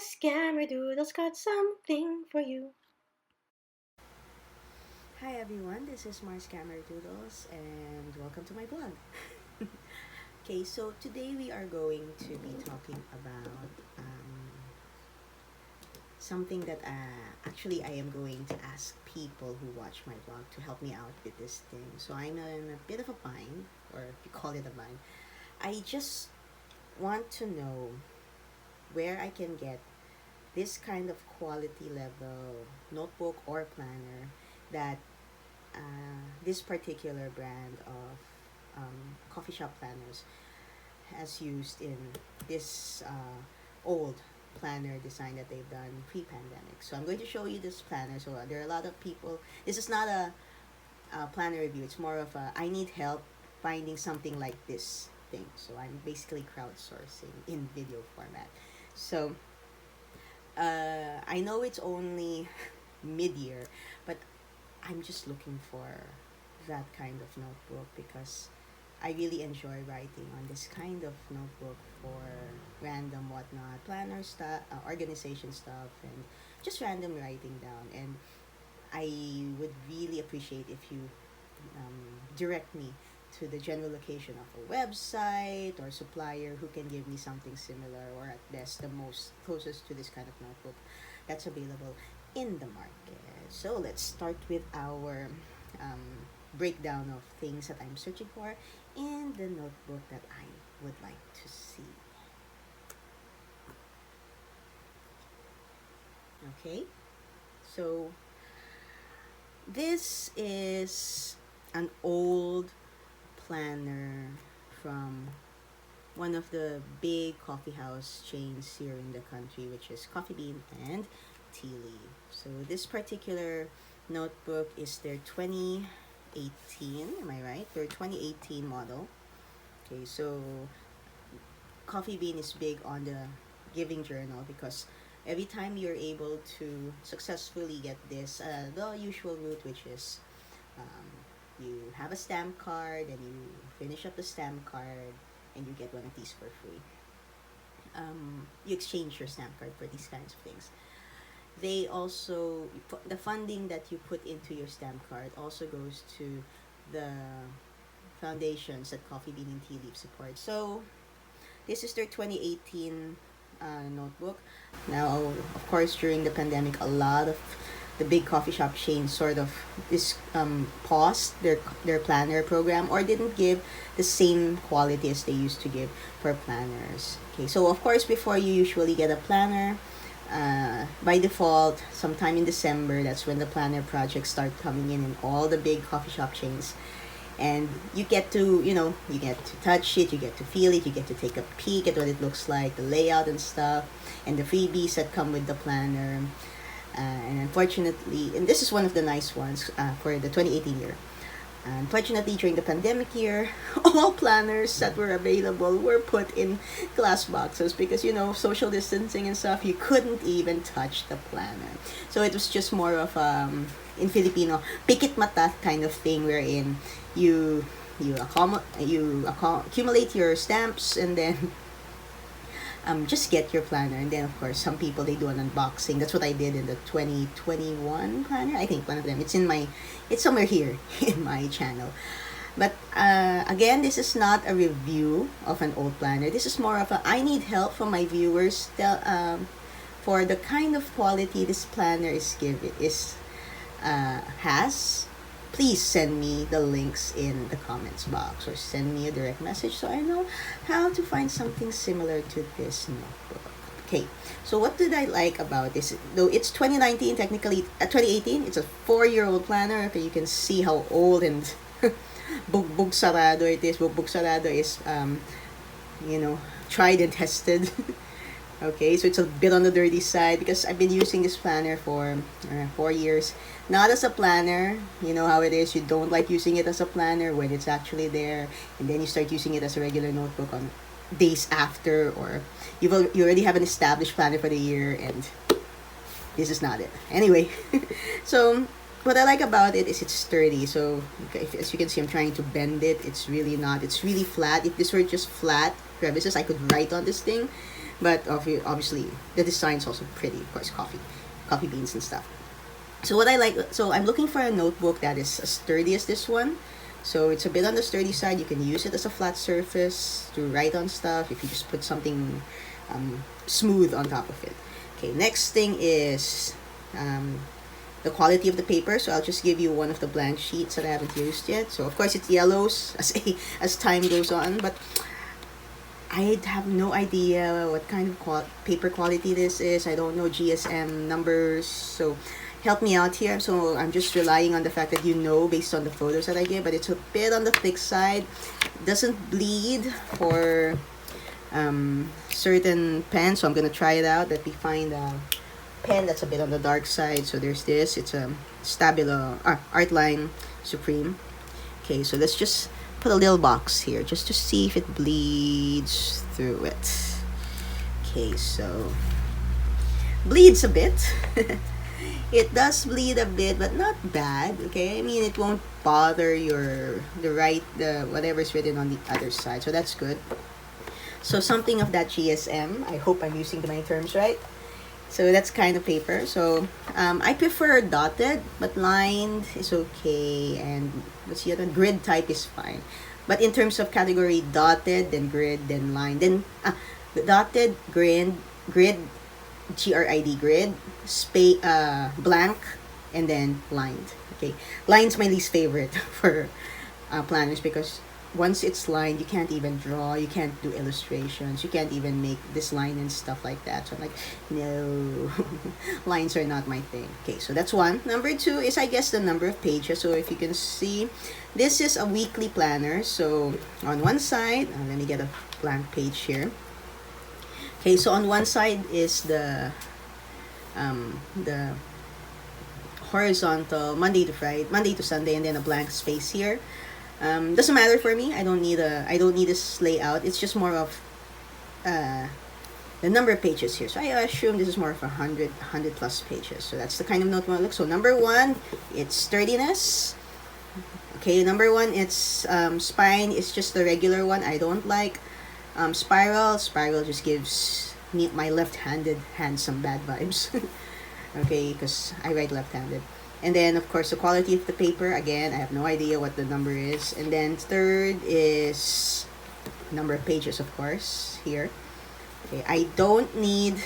Scammer Doodle's got something for you. Hi everyone, this is Mars Camera Doodles and welcome to my blog. Okay, so today we are going to be talking about something that actually I am going to ask people who watch my blog to help me out with this thing. So I'm in a bit of a bind, or if you call it a bind. I just want to know where I can get this kind of quality level notebook or planner that this particular brand of coffee shop planners has used in this old planner design that they've done pre-pandemic. So I'm going to show you this planner. So there are a lot of people. This is not a planner review. It's more of a I need help finding something like this thing. So I'm basically crowdsourcing in video format. So I know it's only mid-year, but I'm just looking for that kind of notebook because I really enjoy writing on this kind of notebook for random whatnot, planner stuff, organization stuff, and just random writing down. And I would really appreciate if you direct me to the general location of a website or supplier who can give me something similar, or at best the most closest to this kind of notebook that's available in the market. So let's start with our breakdown of things that I'm searching for in the notebook that I would like to see. Okay, so this is an old planner from one of the big coffee house chains here in the country, which is Coffee Bean and Tea Leaf. So this particular notebook is their 2018, am I right? Their 2018 model. Okay, so Coffee Bean is big on the giving journal because every time you're able to successfully get this, the usual route, which is you have a stamp card and you finish up the stamp card and you get one of these for free. You exchange your stamp card for these kinds of things. They also, the funding that you put into your stamp card also goes to the foundations that Coffee Bean and Tea Leaf support. So this is their 2018 notebook. Now, of course, during the pandemic, a lot of the big coffee shop chains sort of paused their planner program or didn't give the same quality as they used to give for planners. Okay, so of course, before you usually get a planner, by default, sometime in December, that's when the planner projects start coming in all the big coffee shop chains. And you get to, you get to touch it, you get to feel it, you get to take a peek at what it looks like, the layout and stuff, and the freebies that come with the planner. And unfortunately, and this is one of the nice ones for the 2018 year. Unfortunately, during the pandemic year, all planners that were available were put in glass boxes because, social distancing and stuff, you couldn't even touch the planner. So it was just more of, in Filipino, pikit mata kind of thing wherein you accumulate your stamps and then just get your planner. And then of course some people, they do an unboxing. That's what I did in the 2021 planner. I think one of them, it's somewhere here in my channel. But again, this is not a review of an old planner. This is more of a I need help from my viewers for the kind of quality this planner has. Please send me the links in the comments box or send me a direct message so I know how to find something similar to this notebook. Okay, so what did I like about this? Though it's 2019, technically 2018, it's a 4-year-old planner. Okay, you can see how old and bugbog sarado it is. Bugbog sarado is, tried and tested. Okay, so it's a bit on the dirty side because I've been using this planner for 4 years. Not as a planner, you know how it is. You don't like using it as a planner when it's actually there, and then you start using it as a regular notebook on days after, or you already have an established planner for the year, and this is not it. Anyway, so what I like about it is it's sturdy. So as you can see, I'm trying to bend it. It's really not. It's really flat. If this were just flat crevices, I could write on this thing. but obviously the design's also pretty. Of course, coffee beans and stuff. So what I like, so I'm looking for a notebook that is as sturdy as this one. So it's a bit on the sturdy side. You can use it as a flat surface to write on stuff if you just put something smooth on top of it. Okay, next thing is the quality of the paper. So I'll just give you one of the blank sheets that I haven't used yet. So of course it yellows as time goes on, but I have no idea what kind of paper quality this is. I don't know GSM numbers, so help me out here. So I'm just relying on the fact that you know based on the photos that I give, but it's a bit on the thick side. Doesn't bleed for certain pens, so I'm gonna try it out. Let me find a pen that's a bit on the dark side. So there's this. It's a Stabilo Artline Supreme. Okay, so let's just put a little box here just to see if it bleeds through it. Okay, so bleeds a bit. It does bleed a bit, but not bad. Okay, I mean it won't bother the whatever's written on the other side, so that's good. So something of that GSM. I hope I'm using my terms right. So that's kind of paper. So I prefer dotted, but lined is okay. And what's the other one? Grid type is fine. But in terms of category, dotted, then grid, then line, then dotted, grid, GRID, grid, blank, and then lined. Okay, line's my least favorite for planners because once it's lined, you can't even draw, you can't do illustrations, you can't even make this line and stuff like that. So I'm like, no, lines are not my thing. Okay, so that's one. Number two is, I guess, the number of pages. So if you can see, this is a weekly planner. So on one side, let me get a blank page here. Okay, so on one side is the horizontal Monday to Sunday, and then a blank space here. Doesn't matter for me. I don't need this layout. It's just more of the number of pages here. So I assume this is more of 100 plus pages. So that's the kind of note I look. So number one, it's sturdiness. Okay, number one, it's spine. It's just the regular one. I don't like spiral. Spiral just gives me, my left-handed hand, some bad vibes. Okay, because I write left-handed. And then, of course, the quality of the paper. Again, I have no idea what the number is. And then third is number of pages, of course, here. Okay, I don't need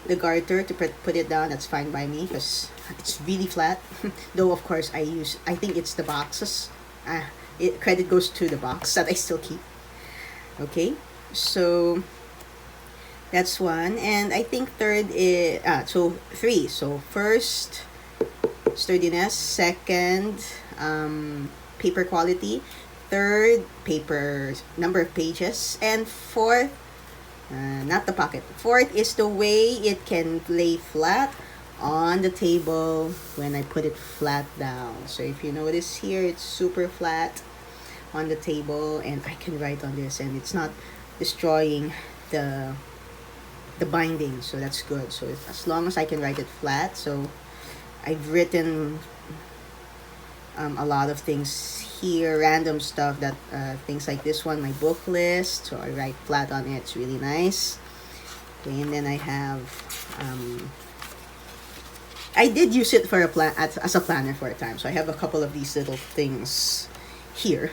the garter to put it down. That's fine by me because it's really flat. Though, of course, I think it's the boxes. Credit goes to the box that I still keep. Okay, so that's one. And I think third is, so three. So first, sturdiness. Second, paper quality. Third, paper number of pages. And fourth, not the pocket. Fourth is the way it can lay flat on the table when I put it flat down. So if you notice here, it's super flat on the table, and I can write on this, and it's not destroying the binding. So that's good. So as long as I can write it flat. So I've written a lot of things here, random stuff, that things like this one, my book list. So I write flat on it. It's really nice. Okay, and then I have I did use it for as a planner for a time. So I have a couple of these little things here.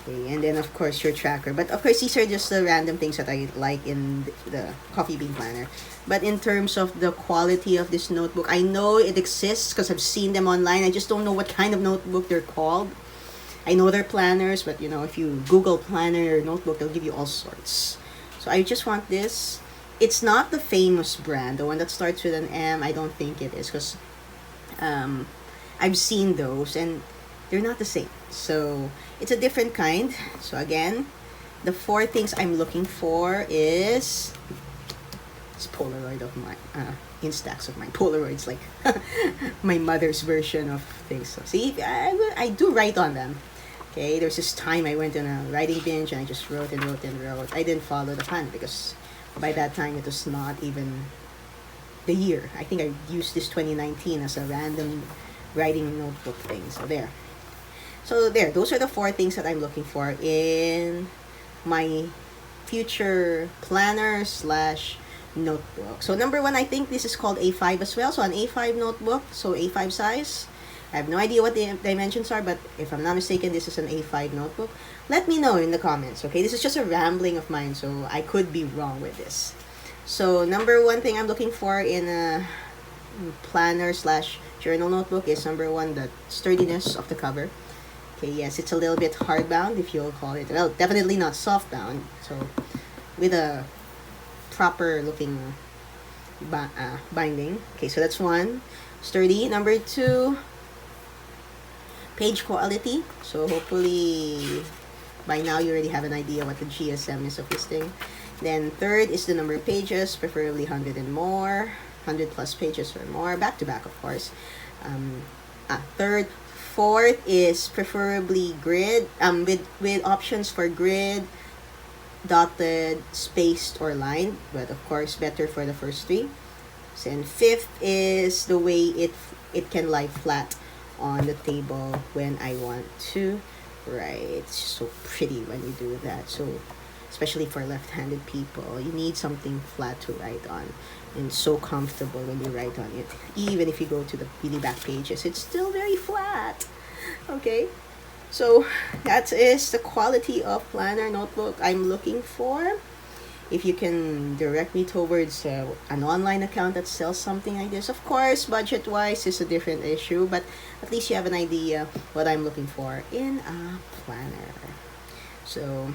Okay, and then of course your tracker. But of course these are just the random things that I like in the Coffee Bean planner. But in terms of the quality of this notebook, I know it exists because I've seen them online. I just don't know what kind of notebook they're called. I know they're planners, but you know, if you Google planner or notebook, they'll give you all sorts. So I just want this. It's not the famous brand, the one that starts with an M. I don't think it is because I've seen those and they're not the same. So it's a different kind. So again, the four things I'm looking for is this Polaroid of mine, Instax of mine. Polaroid's like my mother's version of things. So see, I do write on them. Okay, there's this time I went on a writing binge and I just wrote and wrote and wrote. I didn't follow the plan because by that time it was not even the year. I think I used this 2019 as a random writing notebook thing. So there. So there, those are the four things that I'm looking for in my future planner slash notebook. So number one, I think this is called A5 as well. So an A5 notebook, so A5 size. I have no idea what the dimensions are, but if I'm not mistaken, this is an A5 notebook. Let me know in the comments, okay? This is just a rambling of mine, so I could be wrong with this. So number one thing I'm looking for in a planner slash journal notebook is number one, the sturdiness of the cover. Okay, yes, it's a little bit hardbound, if you'll call it. Well, definitely not softbound. So with a proper looking binding. Okay, so that's one. Sturdy. Number two, page quality. So hopefully by now you already have an idea what the GSM is of this thing. Then third is the number of pages, preferably 100 and more, 100 plus pages or more, back to back of course. Third, fourth is preferably grid, with options for grid, dotted, spaced, or lined, but of course better for the first three. And fifth is the way it can lie flat on the table when I want to write. It's so pretty when you do that. So especially for left-handed people, you need something flat to write on, and so comfortable when you write on it. Even if you go to the really back pages, it's still very flat. Okay, so that is the quality of planner notebook I'm looking for. If you can direct me towards an online account that sells something like this, of course, budget-wise is a different issue, but at least you have an idea what I'm looking for in a planner. So,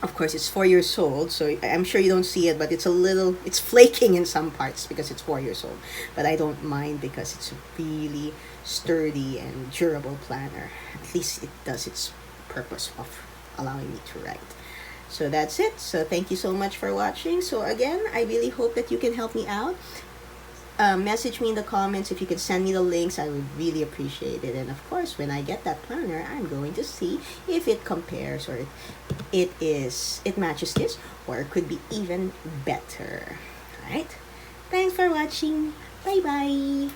of course, it's 4 years old, so I'm sure you don't see it, but it's flaking in some parts because it's 4 years old. But I don't mind because it's a really sturdy and durable planner. At least it does its purpose of allowing me to write. So that's it. So thank you so much for watching. So again, I really hope that you can help me out. Message me in the comments if you can send me the links. I would really appreciate it. And of course, when I get that planner, I'm going to see if it compares or it matches this, or it could be even better. Alright? Thanks for watching. Bye bye.